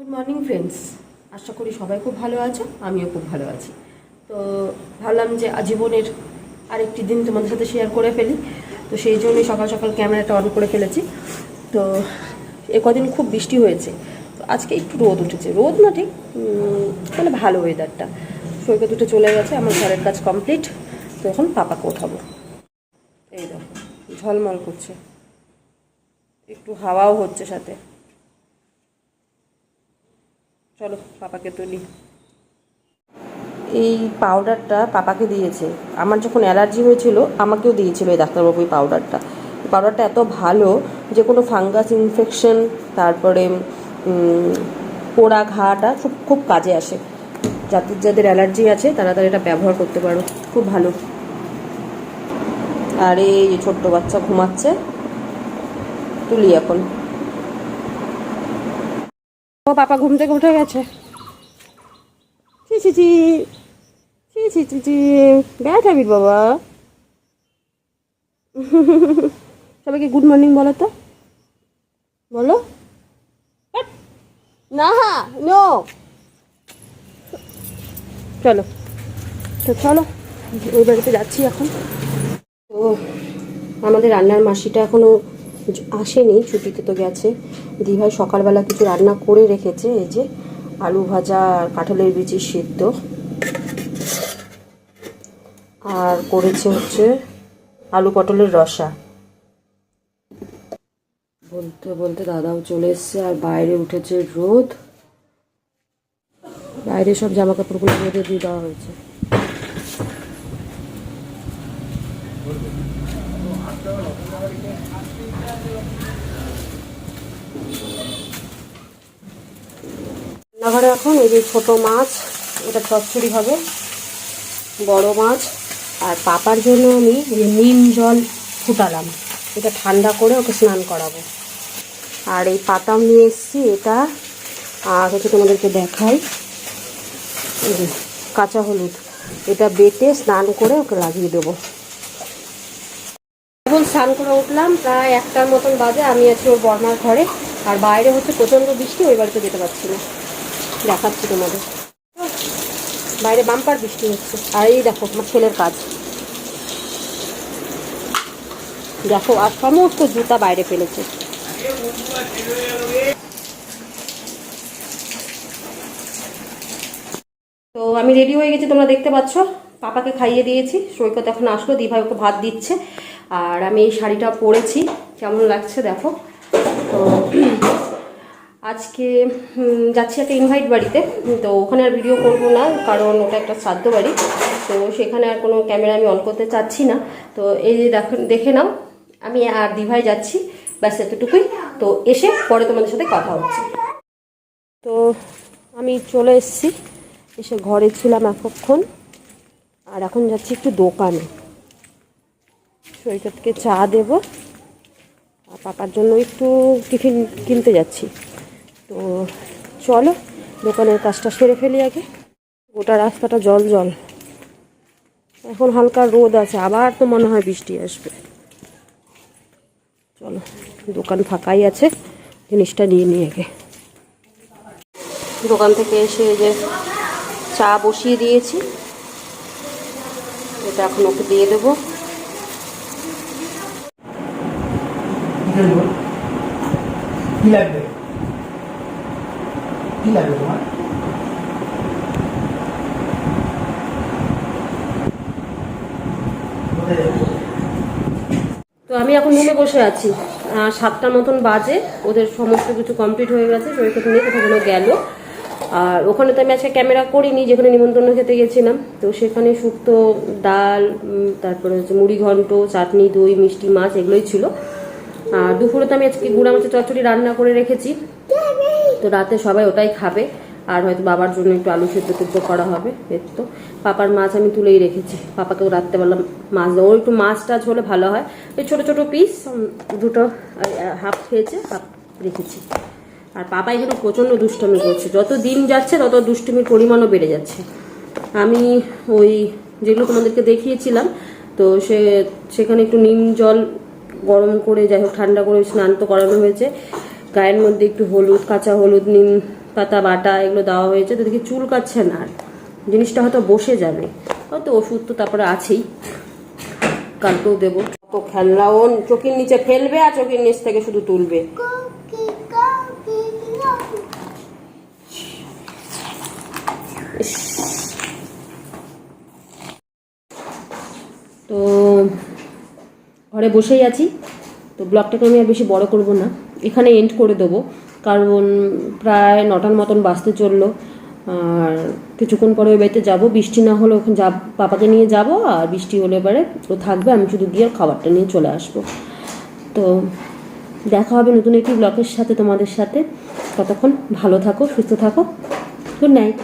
Good morning friends, আশা করি সবাই খুব ভালো আছো, আমিও খুব ভালো আছি। তো ভাবলাম যে জীবনের আরেকটি দিন তোমাদের সাথে শেয়ার করে ফেলি। তো সেই জন্যই সকাল সকাল ক্যামেরাটা অন করে ফেলেছি। তো কদিন খুব বৃষ্টি হয়েছে, তো আজকে একটু রোদ উঠেছে, রোদ না ঠিক মানে ভালো ওয়েদারটা। সৈকত উঠে চলে গেছে, আমার ঘরের কাজ কমপ্লিট। তো এখন পাপাকে ওঠাবো। এই দেখো ঝলমল করছে, একটু হাওয়াও হচ্ছে সাথে। চলো পাপাকে তুলি। এই পাউডারটা পাপাকে দিয়েছে, আমার যখন অ্যালার্জি হয়েছিল আমাকেও দিয়েছিল এই ডাক্তারবাবু এই পাউডারটা এত ভালো যে কোনো ফাঙ্গাস ইনফেকশন, তারপরে পোড়া ঘাটা খুব খুব কাজে আসে। যাদের অ্যালার্জি আছে তারা এটা ব্যবহার করতে পারো, খুব ভালো। আর এই যে ছোট্ট বাচ্চা ঘুমাচ্ছে, তুলি এখন। ও পাপা ঘুম থেকে উঠে গেছে। চি চি চি চি চি চি চি, ব্যাট হ্যাবিট বাবা। সবাইকে গুড মর্নিং বলো তো, বলো। না নো, চলো তো চলো ওই বাড়িতে যাচ্ছি এখন। তো আমাদের রান্নার মাসিটা এখনো আসেনি, ছুটিতে তো গেছে। দিভাই সকালবেলা কিছু রান্না করে রেখেছে, এই যে আলু ভাজা আর কাঁঠালের বিচির সিদ্ধ, আর করেছে হচ্ছে আলু পটলের রসা। বলতে বলতে দাদাও চলে এসছে, আর বাইরে উঠেছে রোদ। বাইরে সব জামা কাপড়গুলো রোদে দিয়ে দেওয়া হয়েছে। রান্নাঘরে এখন এই যে ছোট মাছ, এটা চচ্চড়ি হবে, বড় মাছ। আর পাপার জন্য আমি নিম জল ফুটালাম, এটা ঠান্ডা করে ওকে স্নান করাবো। আর এই পাতা নিয়ে এসেছি, এটা আর হচ্ছে তোমাদেরকে দেখাই, কাঁচা হলুদ, এটা বেটে স্নান করে ওকে লাগিয়ে দেবো। এখন স্নান করে উঠলাম, প্রায় 1টার মতন বাজে। আমি আছি ওর বর্মার ঘরে, আর বাইরে হচ্ছে প্রচণ্ড বৃষ্টি, ওই বাড়িতে যেতে পারছি না, দেখাচ্ছি তোমাদের। বাইরে বাম্পার বৃষ্টি হচ্ছে। আর এই দেখো আমার ছেলের কাজ দেখো, আর সমস্ত জুতা বাইরে ফেলেছে। তো আমি রেডি হয়ে গেছি, তোমরা দেখতে পাচ্ছ। পাপাকে খাইয়ে দিয়েছি, সৈকত এখন আসলো, দিভাই ওকে ভাত দিচ্ছে। আর আমি এই শাড়িটা পরেছি, কেমন লাগছে দেখো। তো আজকে যাচ্ছি একটা ইনভাইট বাড়িতে, তো ওখানে আর ভিডিও করব না, কারণ ওটা একটা শ্রাদ্ধ বাড়ি। তো সেখানে আর কোনো ক্যামেরা আমি অন করতে চাচ্ছি না। তো এই যে দেখে নাও, আমি আর দিভাই যাচ্ছি, ব্যাস এতটুকুই। তো এসে পরে তোমাদের সাথে কথা হচ্ছে। তো আমি চলে এসেছি, এসে ঘরে ছিলাম এতক্ষণ, আর এখন যাচ্ছি একটু দোকানে। সৈকতকে চা দেব, আর পাপার জন্য একটু টিফিন কিনতে যাচ্ছি। তো চলো দোকানের কাজটা সেরে ফেলি আগে। গোটা রাস্তাটা জল জল, এখন হালকা রোদ আছে, আবার তো মনে হয় বৃষ্টি আসবে। চলো, দোকান ফাঁকাই আছে, জিনিসটা নিয়ে নিয়ে আগে। দোকান থেকে এসে যে চা বসিয়ে দিয়েছি, এটা এখন ওকে দিয়ে দেবো। কি লাগবে, কি লাগবে তোমার? তো আমি এখন রুমে বসে আছি, 7টার মতন বাজে, ওদের সমস্ত কিছু কমপ্লিট হয়ে গেছে। সৈকত নিয়ে কোথাও যেন গেল। আর ওখানে তো আমি আজকে ক্যামেরা করিনি, যেখানে নিমন্ত্রণ খেতে গেছিলাম। তো সেখানে শুক্তো, ডাল, তারপরে হচ্ছে মুড়ি ঘন্ট, চাটনি, দই, মিষ্টি, মাছ, এগুলোই ছিল। আর দুপুরে তো আমি আজকে গুঁড়া মাছের চচ্চড়ি রান্না করে রেখেছি, তো রাতে সবাই ওটাই খাবে। আর হয়তো বাবার জন্য একটু আলু সেদ্ধ টেদ্ধ করা হবে। তো পাপার মাছ আমি তুলেই রেখেছি, পাপাকেও রাত্রেবেলা মাছ দেবো। একটু মাছ টাছ হলে ভালো হয়। এই ছোটো ছোটো পিস দুটো, হাফ খেয়েছে, হাফ রেখেছি। আর পাপা এখানে প্রচণ্ড দুষ্টুমি করছে, যত দিন যাচ্ছে তত দুষ্টুমির পরিমাণও বেড়ে যাচ্ছে। আমি ওই যেগুলো তোমাদেরকে দেখিয়েছিলাম, তো সেখানে একটু নিম জল গরম করে, যাই হোক ঠান্ডা করে স্নান তো করানো হয়েছে। গায়ের মধ্যে একটু হলুদ, কাঁচা হলুদ, নিম পাতা বাটা এগুলো দেওয়া হয়েছে, তো দেখি চুল কাচ্ছে না, আর জিনিসটা হয়তো বসে যাবে। হয়তো ওষুধ তো তারপরে আছেই, কালকেও দেবো। তো খেলনা ও চোখের নিচে ফেলবে আর চোখের নিচ থেকে শুধু তুলবে। তো ঘরে বসেই আছি, তো ব্লগটাকে আমি আর বেশি বড় করব না, এখানে এন্ড করে দেবো, কারণ প্রায় 9টার মতন বাজতে চললো। আর কিছুক্ষণ পরে ওই বাড়িতে যাবো, বৃষ্টি না হলে ওখানে পাপাকে নিয়ে যাব, আর বৃষ্টি হলে এবারে ও থাকবে, আমি শুধু গিয়ে খাবারটা নিয়ে চলে আসবো। তো দেখা হবে নতুন একটি ব্লগের সাথে তোমাদের সাথে। ততক্ষণ ভালো থাকো, সুস্থ থাকো, গুড নাইট।